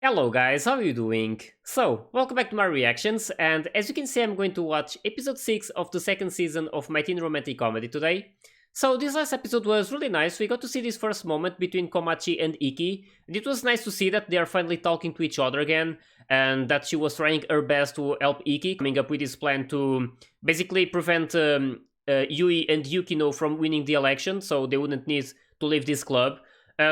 Hello guys, how are you doing? So, welcome back to my reactions, and as you can see I'm going to watch episode 6 of the second season of My Teen Romantic Comedy today. So this last episode was really nice. We got to see this first moment between Komachi and Iki, and it was nice to see that they are finally talking to each other again, and that she was trying her best to help Iki, coming up with this plan to basically prevent Yui and Yukino from winning the election, so they wouldn't need to leave this club.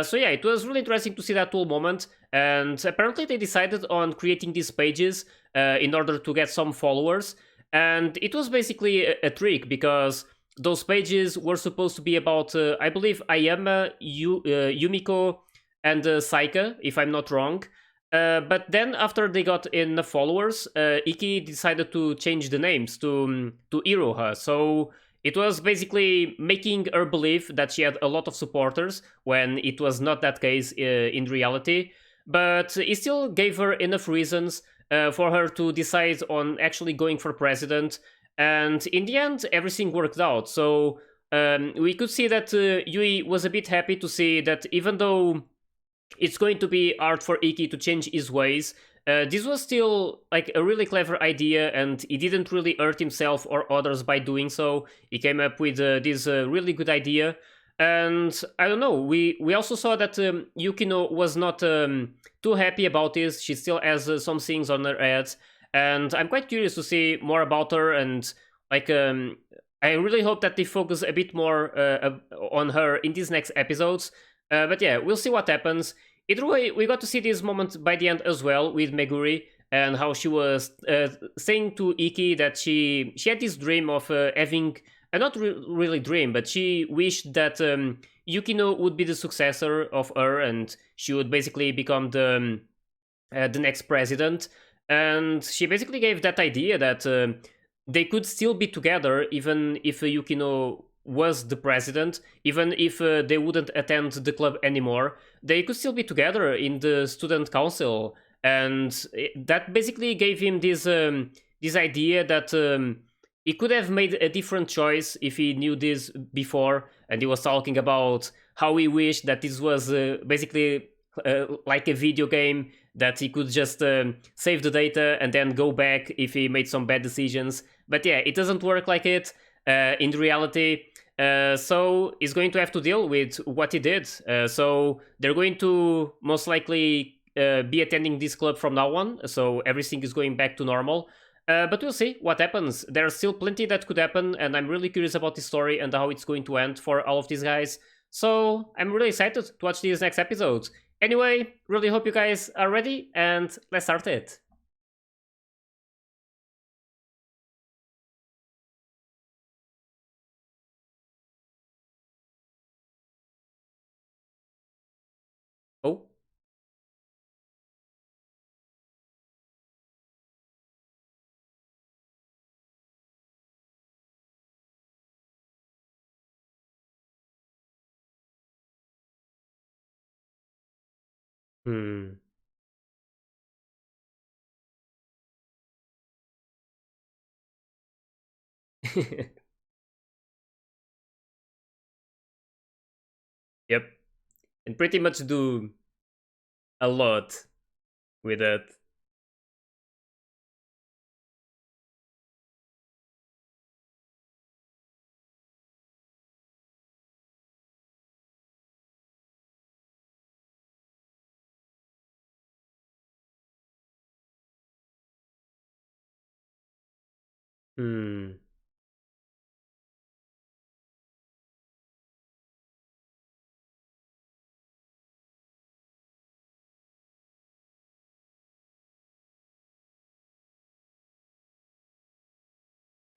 So yeah, it was really interesting to see that whole moment, and apparently they decided on creating these pages in order to get some followers, and it was basically a trick because those pages were supposed to be about, I believe, Ayama, Yumiko, and Saika, if I'm not wrong. But then after they got in followers, Iki decided to change the names to Iroha. So it was basically making her believe that she had a lot of supporters when it was not that case in reality. But it still gave her enough reasons for her to decide on actually going for president. And in the end, everything worked out. So we could see that Yui was a bit happy to see that even though it's going to be hard for Iki to change his ways, this was still like a really clever idea, and he didn't really hurt himself or others by doing so. He came up with this really good idea, and I don't know. We also saw that Yukino was not too happy about this. She still has some things on her head, and I'm quite curious to see more about her. And like, I really hope that they focus a bit more on her in these next episodes. But yeah, we'll see what happens. Either way, we got to see this moment by the end as well with Meguri, and how she was saying to Iki that she had this dream of having a not really dream, but she wished that Yukino would be the successor of her, and she would basically become the next president. And she basically gave that idea that they could still be together even if Yukino was the president, even if they wouldn't attend the club anymore, they could still be together in the student council. And that basically gave him this idea that he could have made a different choice if he knew this before. And he was talking about how he wished that this was basically like a video game, that he could just save the data and then go back if he made some bad decisions. But yeah, it doesn't work like it in reality. So he's going to have to deal with what he did. So they're going to most likely be attending this club from now on. So everything is going back to normal. But we'll see what happens. There's still plenty that could happen, and I'm really curious about this story and how it's going to end for all of these guys. So I'm really excited to watch these next episodes. Anyway, really hope you guys are ready, and let's start it. Oh. Hmm. Yep. And pretty much do a lot with it. Hmm.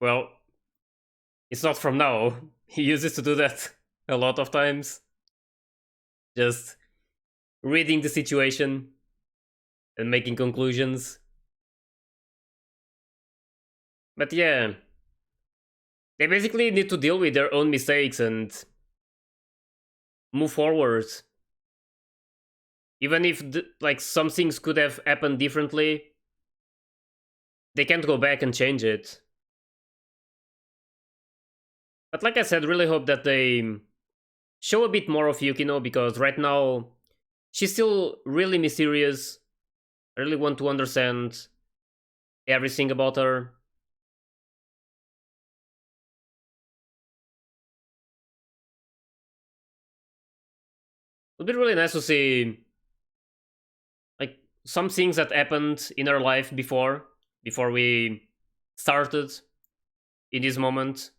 Well, it's not from now. He uses to do that a lot of times. Just reading the situation and making conclusions. But yeah, they basically need to deal with their own mistakes and move forward. Even if like some things could have happened differently, they can't go back and change it. But like I said, really hope that they show a bit more of Yukino, because right now she's still really mysterious. I really want to understand everything about her. It'd be really nice to see like some things that happened in her life before we started in this moment.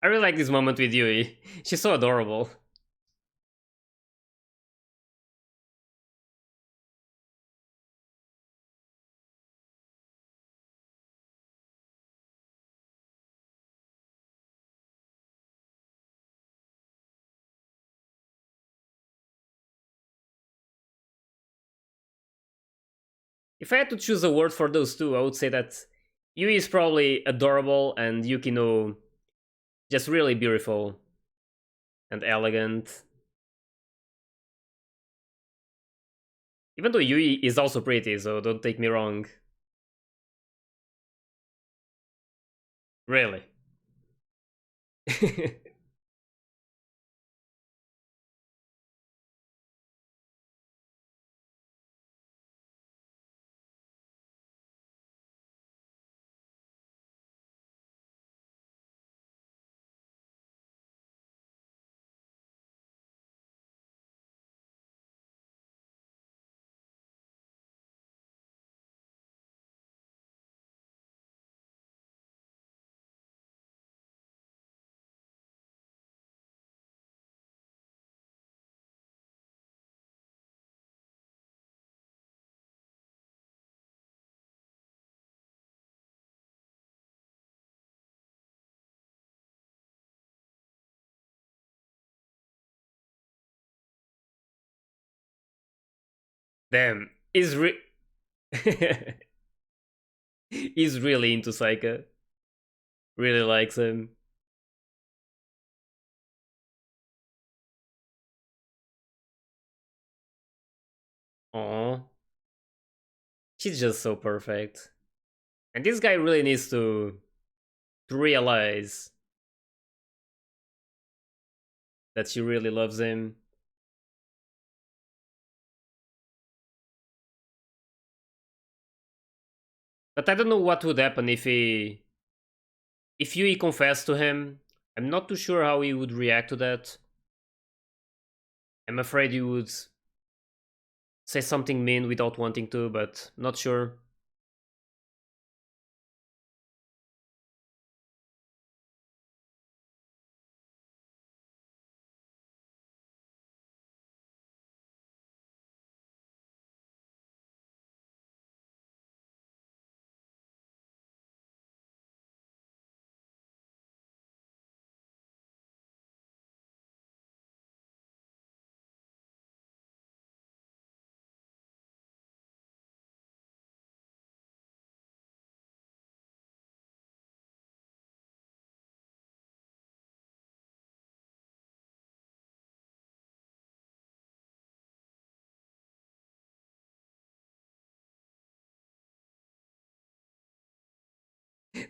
I really like this moment with Yui. She's so adorable. If I had to choose a word for those two, I would say that Yui is probably adorable and Yukino just really beautiful and elegant. Even though Yui is also pretty, so don't take me wrong. Really. Damn, he's really into Saika. Really likes him. Aww. She's just so perfect. And this guy really needs to realize that she really loves him. But I don't know what would happen if Yui confessed to him. I'm not too sure how he would react to that. I'm afraid he would say something mean without wanting to, but not sure.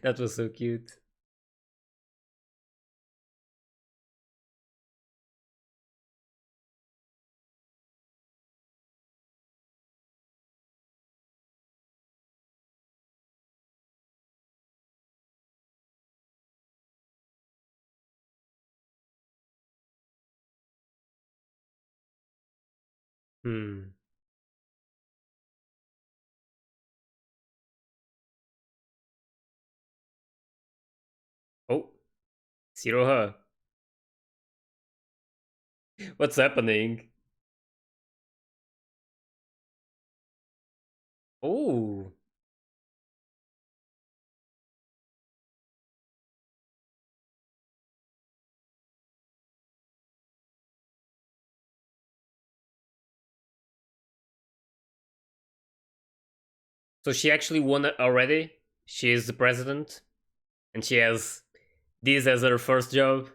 That was so cute. Hmm. Oh, Siroha. What's happening? Oh, so she actually won it already? She is the president, and she has this as her first job.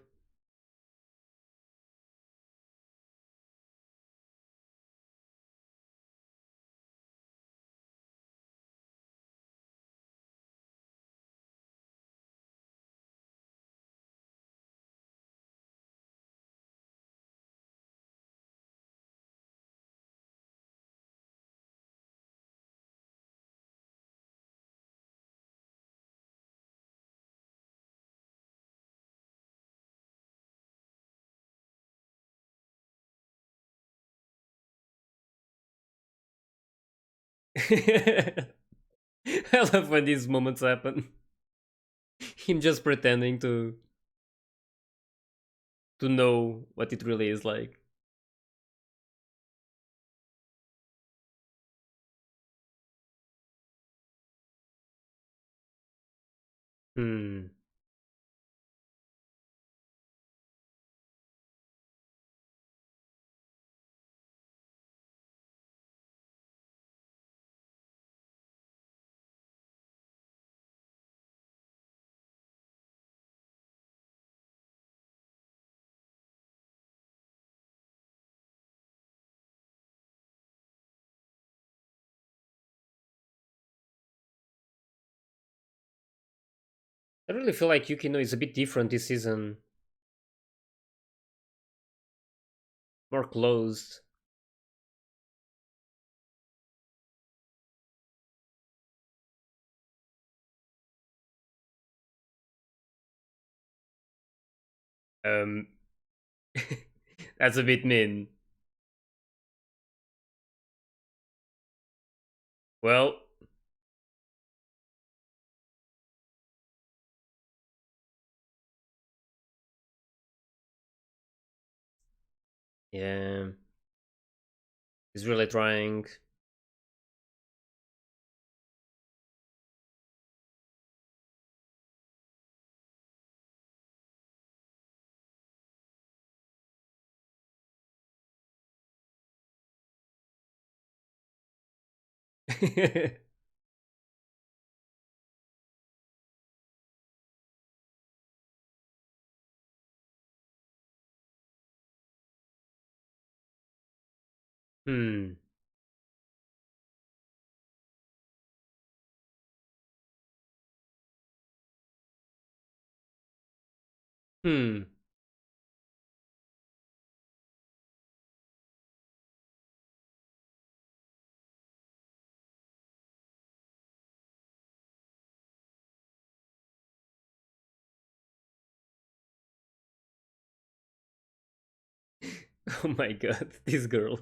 I love when these moments happen. Him just pretending to know what it really is like. Hmm. I really feel like Yukino is a bit different this season, more closed. Um, that's a bit mean. Well, yeah, he's really trying. Hmm. Hmm. Oh my god, this girl.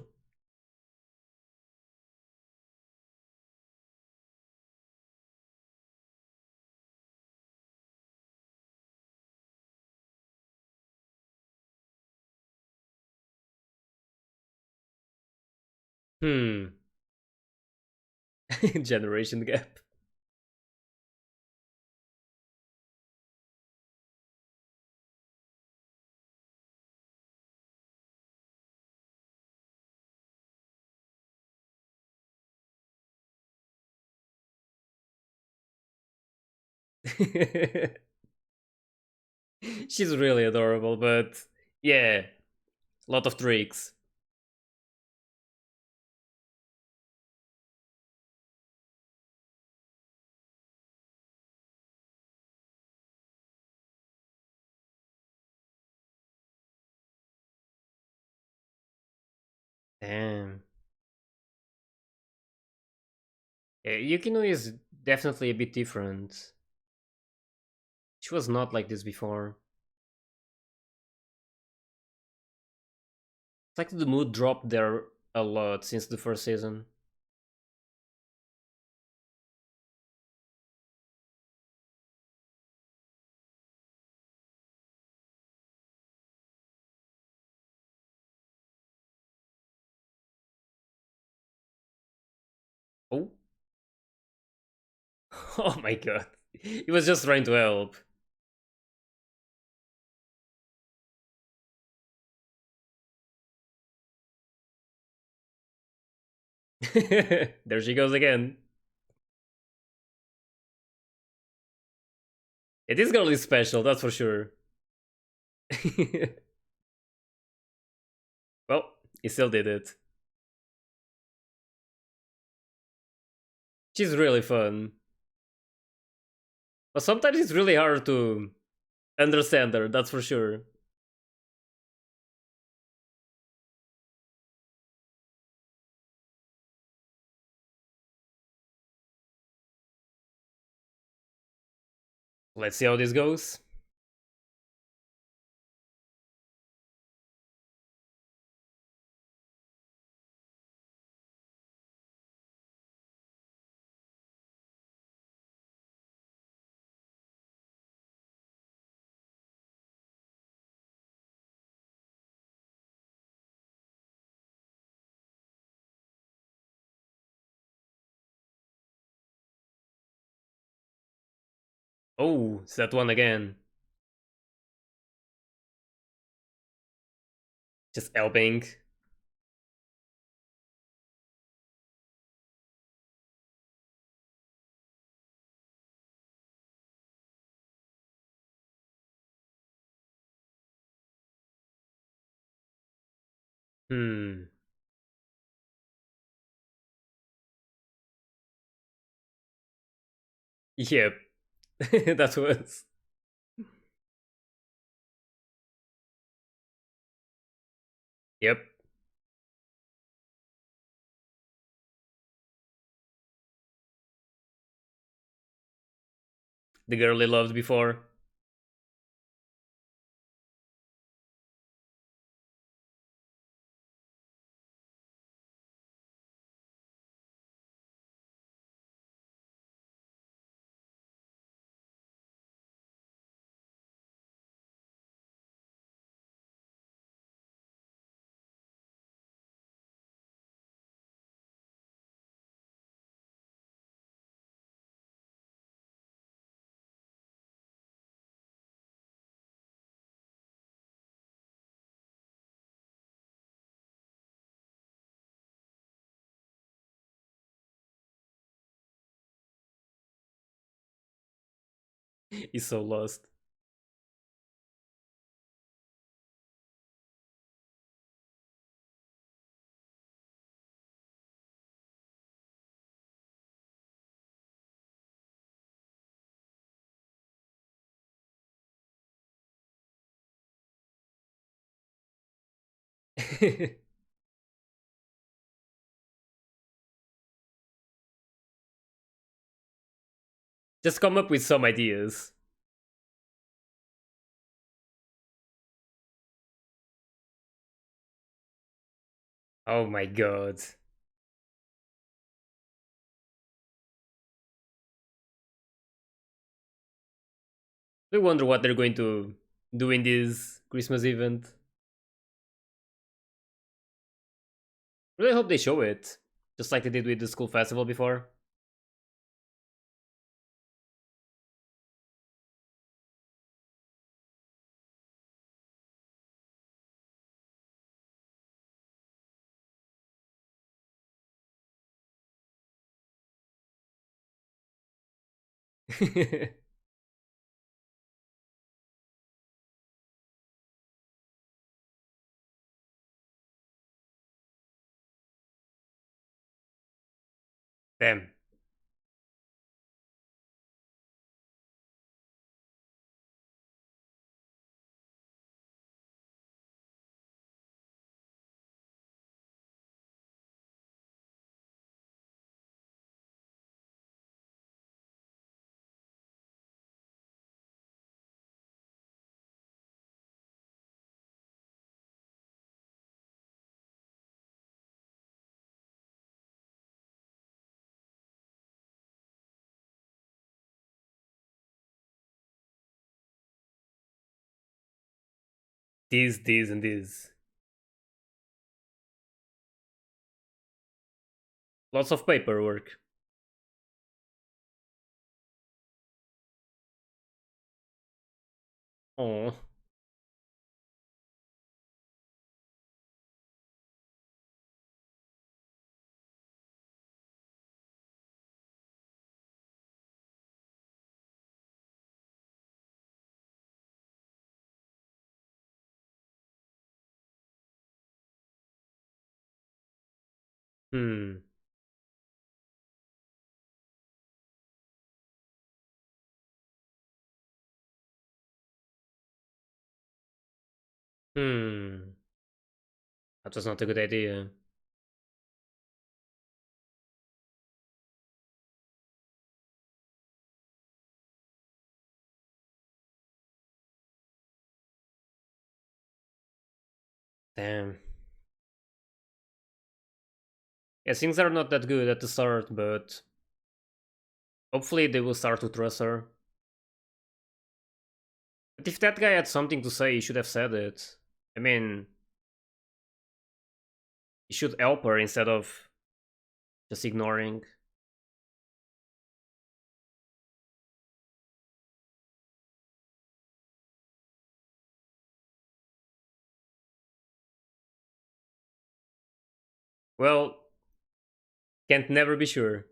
Hmm. Generation gap. She's really adorable, but yeah, lot of tricks. Damn. Yeah, Yukino is definitely a bit different. She was not like this before. It's like the mood dropped there a lot since the first season. Oh, oh my god. He was just trying to help. There she goes again. Yeah, this girl is special, that's for sure. Well, he still did it. She's really fun. But sometimes it's really hard to understand her, that's for sure. Let's see how this goes. Oh, it's that one again. Just helping. Hmm. Yep. That was. Yep. The girl he loved before. He's so lost. Just come up with some ideas. Oh my god. I wonder what they're going to do in this Christmas event. Really hope they show it. Just like they did with the school festival before. Damn. This, and this. Lots of paperwork. Oh. Hmm. Hmm. That was not a good idea. Damn. Yeah, things are not that good at the start, but hopefully they will start to trust her. But if that guy had something to say, he should have said it. I mean, he should help her instead of just ignoring. Well, can't never be sure.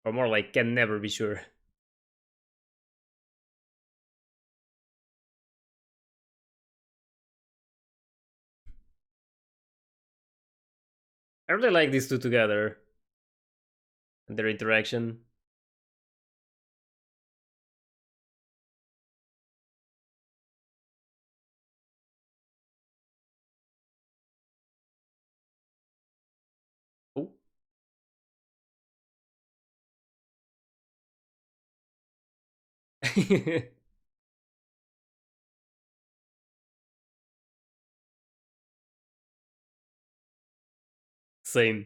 Or more like, can never be sure. I really like these two together and their interaction. Oh. Same.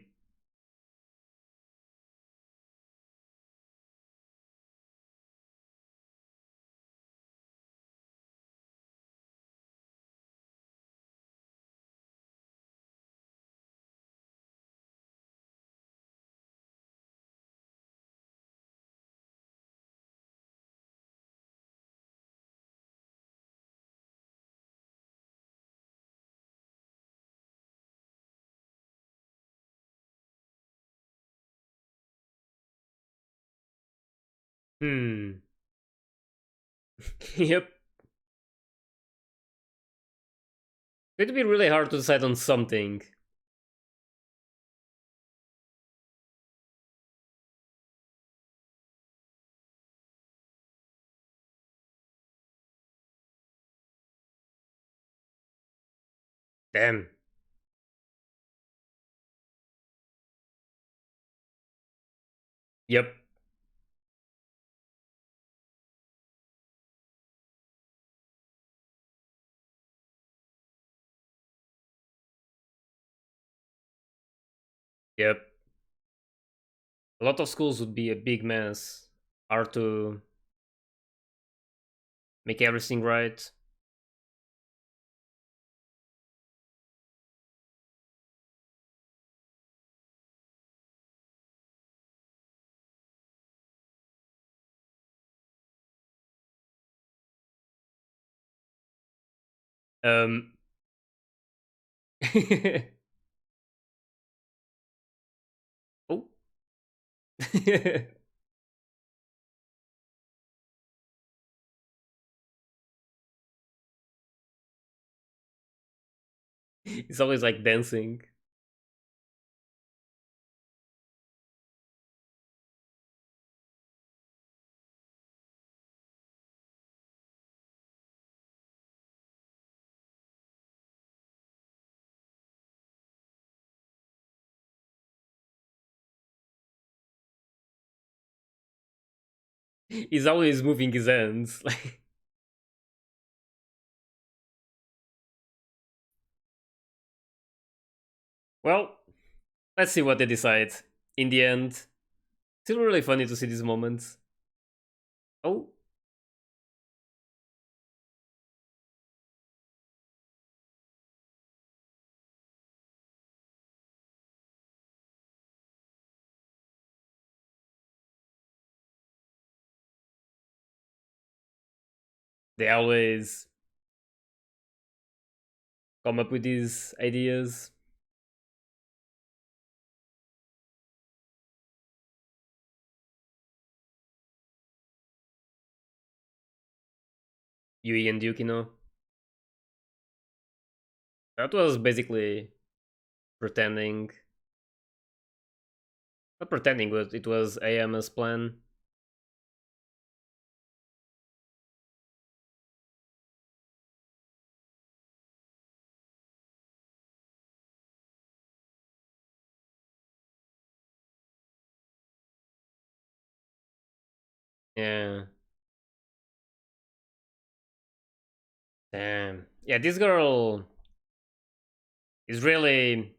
Hmm. Yep. It'd be really hard to decide on something. Damn. Yep. Yep. A lot of schools would be a big mess. Hard to make everything right. Um. Oh. It's always like dancing. He's always moving his hands. Like, well, let's see what they decide. In the end, still really funny to see these moments. Oh, they always come up with these ideas. Yui and Yukino. That was basically pretending. Not pretending, but it was AM's plan. Yeah. Damn. Yeah, this girl is really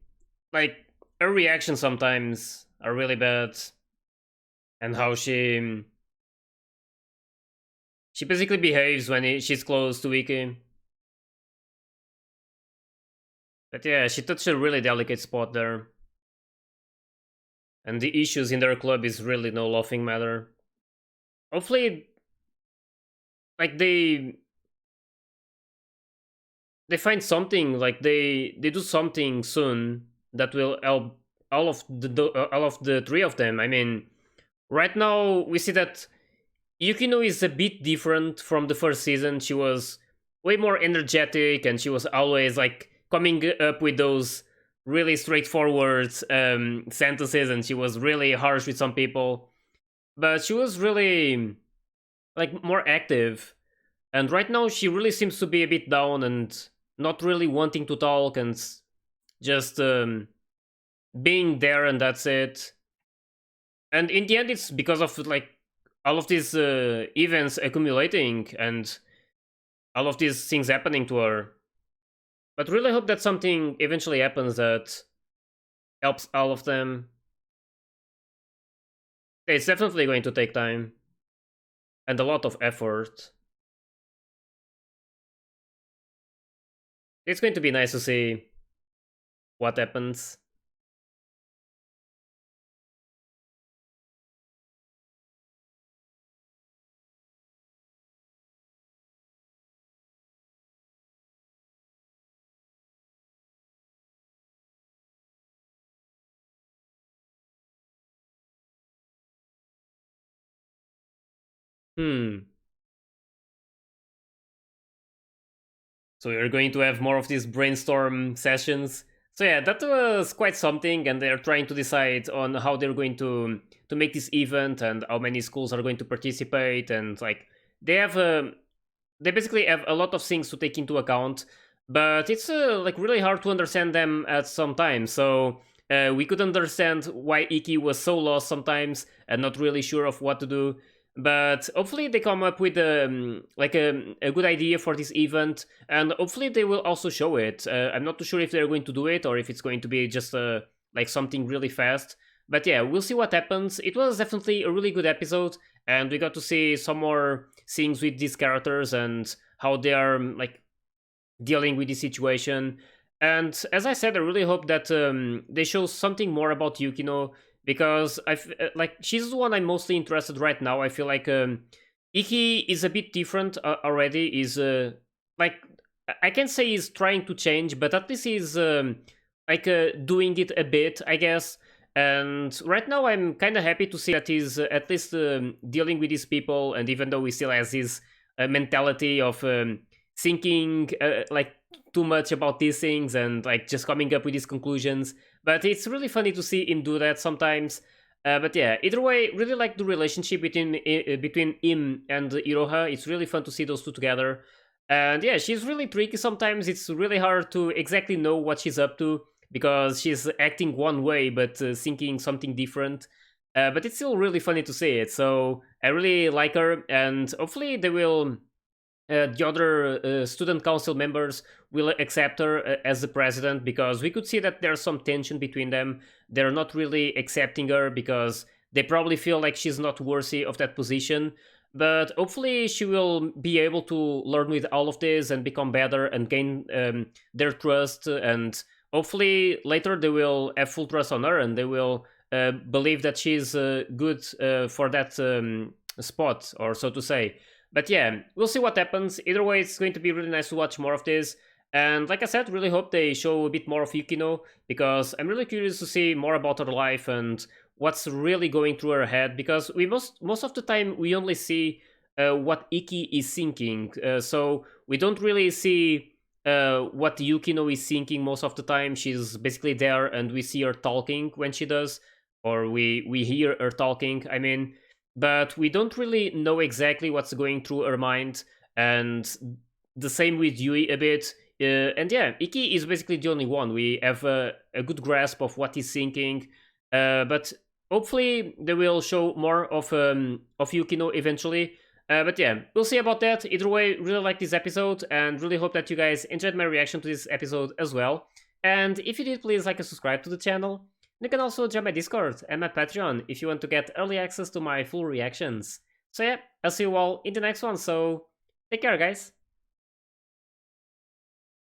like her reactions sometimes are really bad, and how she basically behaves when she's close to Iki. But yeah, she touched a really delicate spot there, and the issues in their club is really no laughing matter. Hopefully, like they find something, like they do something soon that will help all of the three of them. I mean, right now we see that Yukino is a bit different from the first season. She was way more energetic, and she was always like coming up with those really straightforward sentences, and she was really harsh with some people. But she was really like more active, and right now she really seems to be a bit down and not really wanting to talk and just being there, and that's it. And in the end, it's because of like all of these events accumulating and all of these things happening to her. But really hope that something eventually happens that helps all of them. It's definitely going to take time and a lot of effort. It's going to be nice to see what happens. Hmm. So you're going to have more of these brainstorm sessions. So yeah, that was quite something, and they're trying to decide on how they're going to make this event and how many schools are going to participate, and like they have they basically have a lot of things to take into account, but it's like really hard to understand them at some time. So we could understand why Iki was so lost sometimes and not really sure of what to do. But hopefully they come up with like a good idea for this event, and hopefully they will also show it. I'm not too sure if they're going to do it or if it's going to be just like something really fast. But yeah, we'll see what happens. It was definitely a really good episode, and we got to see some more things with these characters and how they are like dealing with the situation. And as I said, I really hope that they show something more about Yukino, because like she's the one I'm mostly interested right now. I feel like Iki is a bit different already. Is like I can say he's trying to change, but at least he's like doing it a bit, I guess. And right now, I'm kind of happy to see that he's at least dealing with these people, and even though he still has his mentality of thinking like too much about these things and like just coming up with these conclusions. But it's really funny to see him do that sometimes. But yeah, either way, really like the relationship between him and Iroha. It's really fun to see those two together. And yeah, she's really tricky sometimes. It's really hard to exactly know what she's up to, because she's acting one way but thinking something different. But it's still really funny to see it. So I really like her, and hopefully they will the other student council members will accept her as the president, because we could see that there's some tension between them. They're not really accepting her because they probably feel like she's not worthy of that position. But hopefully, she will be able to learn with all of this and become better and gain their trust. And hopefully, later they will have full trust on her, and they will believe that she's good for that spot, or so to say. But yeah, we'll see what happens. Either way, it's going to be really nice to watch more of this. And like I said, really hope they show a bit more of Yukino, because I'm really curious to see more about her life and what's really going through her head. Because we most of the time we only see what Iki is thinking, so we don't really see what Yukino is thinking most of the time. She's basically there, and we see her talking when she does, or we hear her talking. I mean, but we don't really know exactly what's going through her mind. And the same with Yui a bit. And yeah, Iki is basically the only one. We have a good grasp of what he's thinking. But hopefully they will show more of Yukino eventually. But yeah, we'll see about that. Either way, really like this episode, and really hope that you guys enjoyed my reaction to this episode as well. And if you did, please like and subscribe to the channel. You can also join my Discord and my Patreon if you want to get early access to my full reactions. So yeah, I'll see you all in the next one, so take care guys!